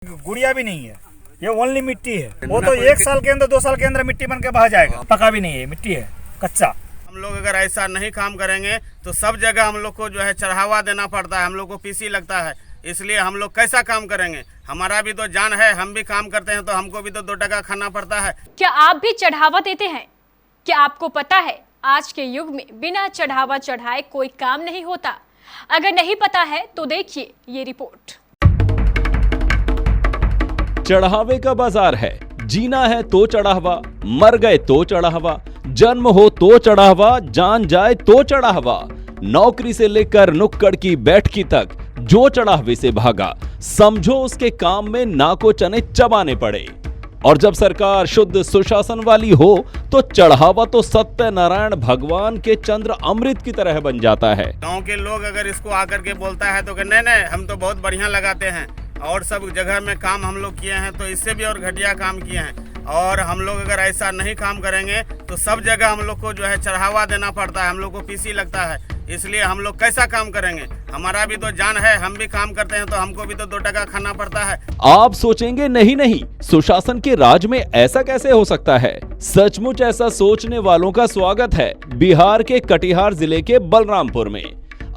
गुड़िया भी नहीं है, ये ओनली मिट्टी है। वो तो 1 साल के अंदर 2 साल के अंदर मिट्टी बन के बह जाएगा। पका भी नहीं है, मिट्टी है, कच्चा। हम लोग अगर ऐसा नहीं काम करेंगे तो सब जगह हम लोग को जो है चढ़ावा देना पड़ता है, हम लोग को पीसी लगता है। इसलिए हम लोग कैसा काम करेंगे? हमारा भी तो जान है, हम भी काम करते हैं तो हमको भी तो 2 टका खाना पड़ता है। क्या आप भी चढ़ावा देते हैं? क्या आपको पता है आज के युग में बिना चढ़ावा चढ़ाए कोई काम नहीं होता? अगर नहीं पता है तो देखिए ये रिपोर्ट। चढ़ावे का बाजार है, जीना है तो चढ़ावा, मर गए तो चढ़ावा, जन्म हो तो चढ़ावा, जान जाए तो चढ़ावा। नौकरी से लेकर नुक्कड़ की बैठकी तक जो चढ़ावे से भागा, समझो उसके काम में नाको चने चबाने पड़े। और जब सरकार शुद्ध सुशासन वाली हो तो चढ़ावा तो सत्यनारायण भगवान के चंद्र अमृत की तरह बन जाता है। गांव के लोग अगर इसको आकर के बोलता है तो नहीं हम तो बहुत बढ़िया लगाते हैं और सब जगह में काम हम लोग किए हैं, तो इससे भी और घटिया काम किए हैं। और हम लोग अगर ऐसा नहीं काम करेंगे तो सब जगह हम लोग को जो है चढ़ावा देना पड़ता है, हम लोग को पीसी लगता है। इसलिए हम लोग कैसा काम करेंगे? हमारा भी तो जान है, हम भी काम करते हैं तो हमको भी तो 2 टका खाना पड़ता है। आप सोचेंगे नहीं, सुशासन के राज में ऐसा कैसे हो सकता है? सचमुच ऐसा सोचने वालों का स्वागत है बिहार के कटिहार जिले के बलरामपुर में।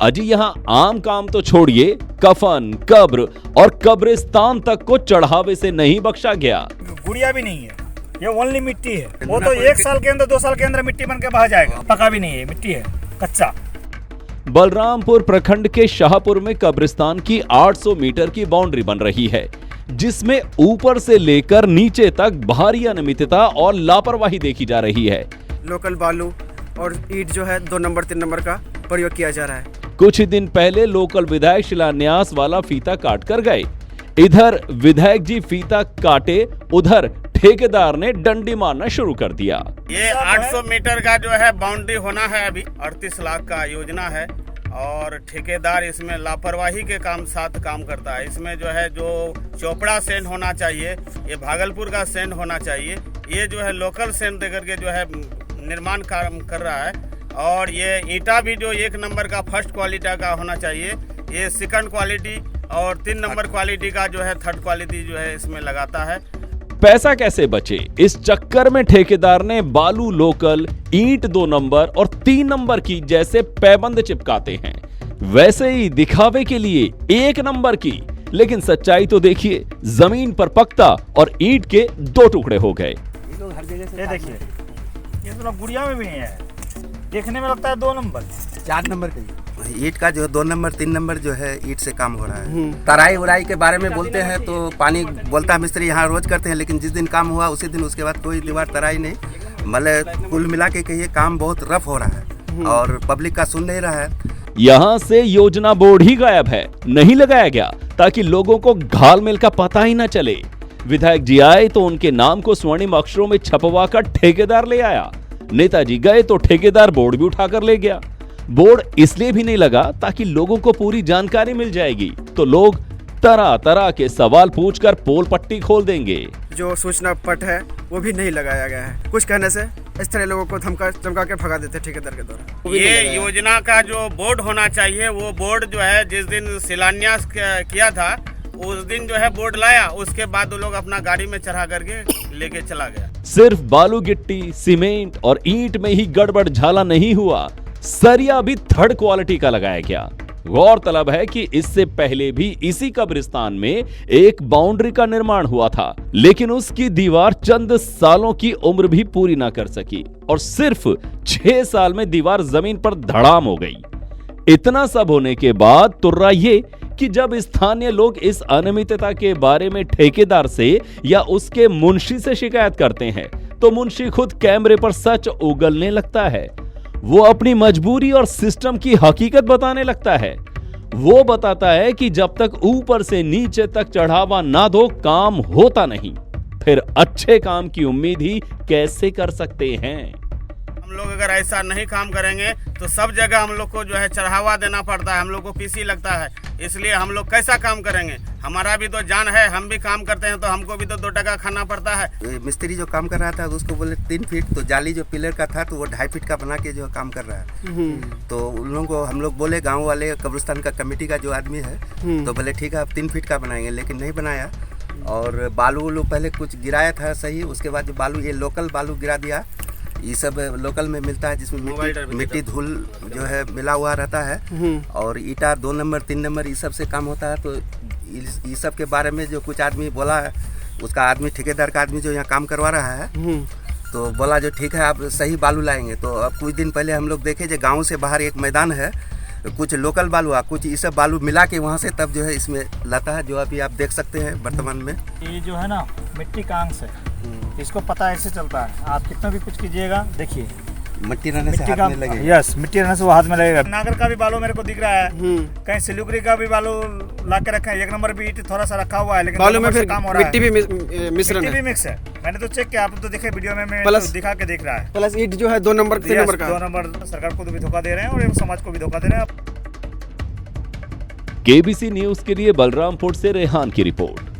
अजी यहाँ आम काम तो छोड़िए, कफन, कब्र और कब्रिस्तान तक को चढ़ावे से नहीं बख्शा गया। गुड़िया भी नहीं है, ये ओनली मिट्टी है। वो तो 1 साल के अंदर 2 साल के अंदर मिट्टी बन के बह जाएगा। पका भी नहीं है, मिट्टी है, कच्चा। बलरामपुर प्रखंड के शाहपुर में कब्रिस्तान की 800 मीटर की बाउंड्री बन रही है, जिसमें ऊपर से लेकर नीचे तक भारी अनियमितता और लापरवाही देखी जा रही है। लोकल बालू और ईंट जो है 2 नंबर 3 नंबर का प्रयोग किया जा रहा है। कुछ ही दिन पहले लोकल विधायक शिलान्यास वाला फीता काट कर गए। इधर विधायक जी फीता काटे, उधर ठेकेदार ने डंडी मारना शुरू कर दिया। ये 800 मीटर का जो है बाउंड्री होना है, अभी 38 लाख का योजना है और ठेकेदार इसमें लापरवाही के साथ काम करता है। इसमें जो है जो चोपड़ा सेंड होना चाहिए, ये भागलपुर का सेंड होना चाहिए, ये जो है लोकल सेंड देकर के जो है निर्माण काम कर रहा है। और ये ईंटा भी जो 1 नंबर का फर्स्ट क्वालिटी का होना चाहिए, ये सेकंड क्वालिटी और 3 नंबर क्वालिटी का जो है 3rd क्वालिटी जो है इसमें लगाता है। पैसा कैसे बचे? इस चक्कर में ठेकेदार ने बालू लोकल, ईंट 2 नंबर और 3 नंबर की जैसे पैबंद चिपकाते हैं, वैसे ही दिखावे के लिए 1 नंबर की। लेकिन सच्चाई तो देखिए, जमीन पर पक्ता और ईंट के 2 टुकड़े हो गए। ये देखिए, ये तो गुड़िया में भी नहीं है, देखने में लगता है 2 नंबर 4 नंबर का ईंट का जो 2 नंबर 3 नंबर जो है ईंट से काम हो रहा है। तराई उराई के बारे में बोलते हैं तो पानी बोलता है मिस्त्री यहाँ रोज करते हैं, लेकिन जिस दिन काम हुआ उसी दिन उसके बाद कोई दीवार तराई नहीं। मतलब कुल मिला के कहिए काम बहुत रफ हो रहा है और पब्लिक का सुन नहीं रहा है। यहाँ से योजना बोर्ड ही गायब है, नहीं लगाया गया ताकि लोगों को घालमेल का पता ही न चले। विधायक जी आए तो उनके नाम को स्वर्णिम अक्षरों में छपवा कर ठेकेदार ले आया। नेताजी गए तो ठेकेदार बोर्ड भी उठाकर ले गया। बोर्ड इसलिए भी नहीं लगा ताकि लोगों को पूरी जानकारी मिल जाएगी, तो लोग तरह तरह के सवाल पूछकर पोल पट्टी खोल देंगे। जो सूचना पट है वो भी नहीं लगाया गया है। कुछ कहने से इस तरह लोगों को धमका के भगा देते ठेकेदार के द्वारा। ये योजना का जो बोर्ड होना चाहिए, वो बोर्ड जो है जिस दिन शिलान्यास किया था उस दिन जो है बोर्ड लाया, उसके बाद वो लोग अपना गाड़ी में चढ़ा करके लेके चला गया। सिर्फ बालू गिट्टी, सीमेंट और ईंट में ही गड़बड़ झाला नहीं हुआ, सरिया भी 3rd क्वालिटी का लगाया गया। गौरतलब है कि इससे पहले भी इसी कब्रिस्तान में एक बाउंड्री का निर्माण हुआ था, लेकिन उसकी दीवार चंद सालों की उम्र भी पूरी ना कर सकी और सिर्फ 6 साल में दीवार जमीन पर धड़ाम हो गई। इतना सब होने के बाद तुर्रा ये कि जब स्थानीय लोग इस अनियमितता के बारे में ठेकेदार से या उसके मुंशी से शिकायत करते हैं तो मुंशी खुद कैमरे पर सच उगलने लगता है। वो अपनी मजबूरी और सिस्टम की हकीकत बताने लगता है। वो बताता है कि जब तक ऊपर से नीचे तक चढ़ावा ना दो काम होता नहीं, फिर अच्छे काम की उम्मीद ही कैसे कर सकते हैं? हम लोग अगर ऐसा नहीं काम करेंगे तो सब जगह हम लोग को जो है चढ़ावा देना पड़ता है, हम लोग को पीसी लगता है। इसलिए हम लोग कैसा काम करेंगे? हमारा भी तो जान है, हम भी काम करते हैं तो हमको भी तो 2 टका खाना पड़ता है। मिस्त्री जो काम कर रहा था उसको बोले 3 फीट, तो जाली जो पिलर का था तो वो 2.5 फीट का बना के जो काम कर रहा है। तो उन लोगों को हम लोग बोले, गाँव वाले कब्रिस्तान का कमेटी का जो आदमी है, तो बोले ठीक है आप 3 फीट का बनाएंगे, लेकिन नहीं बनाया। और बालू उलू पहले कुछ गिराया था सही, उसके बाद जो बालू ये लोकल बालू गिरा दिया। ये सब लोकल में मिलता है जिसमें मिट्टी धूल जो है मिला हुआ रहता है। और ईटा 2 नंबर 3 नंबर ये सब से काम होता है। तो ये सब के बारे में जो कुछ आदमी बोला है, उसका आदमी ठेकेदार का आदमी जो यहाँ काम करवा रहा है, तो बोला जो ठीक है आप सही बालू लाएंगे। तो अब कुछ दिन पहले हम लोग देखे जो गाँव से बाहर एक मैदान है, कुछ लोकल बालू कुछ ये सब बालू मिला के वहाँ से तब जो है इसमें लाता है, जो अभी आप देख सकते हैं वर्तमान में। ये जो है ना मिट्टी का अंश है, इसको पता ऐसे चलता है। आप कितना भी कुछ कीजिएगा, देखिए मिट्टी रहने से हाथ में लगेगा। यस, मिट्टी रहने से वो हाथ में लगेगा। नागर का भी बालू मेरे को दिख रहा है, कहीं सिलीगुड़ी का भी बालू ला के रखा है। 1 नंबर भी ईंट थोड़ा सा रखा हुआ है, लेकिन बालू में फिर काम हो रहा है। मिट्टी भी मिश्रण भी मिक्स है। मैंने तो चेक किया, आप तो देखे वीडियो में, मैं प्लस तो दिखा के देख रहा है। प्लस ईट जो है 2 नंबर 3 नंबर का 2 नंबर सरकार को भी धोखा दे रहे हैं और समाज को भी धोखा दे रहे हैं। केबीसी न्यूज के लिए बलरामपुर से रेहान की रिपोर्ट।